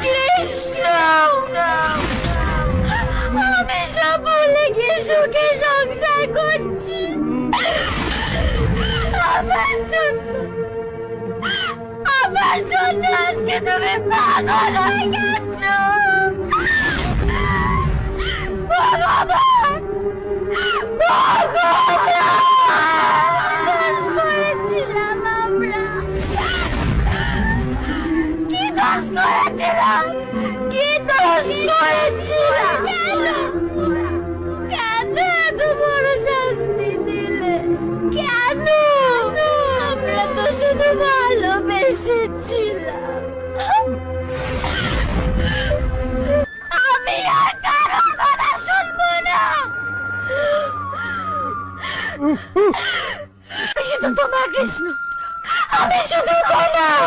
কৃষ্ণ, আমি সব ভুলে গিয়ে সুখে সংসার করছি। আমার জন্য আমার জন্য আজকে তুমি পাগল হয়ে গেছো। ভগবান, দোষ করেছিলাম আমরা। কি দোষ করেছিলাম? কি দোষ করেছিলাম? কেন এত বড় শাস্তি দিলে? কেন? আমরা তো শুধু ভালোবেসেছিলাম। আমি আর কারো কথা শুনবো না। আমি শুধু তোমার কৃষ্ণ, আমি শুধু তোমার।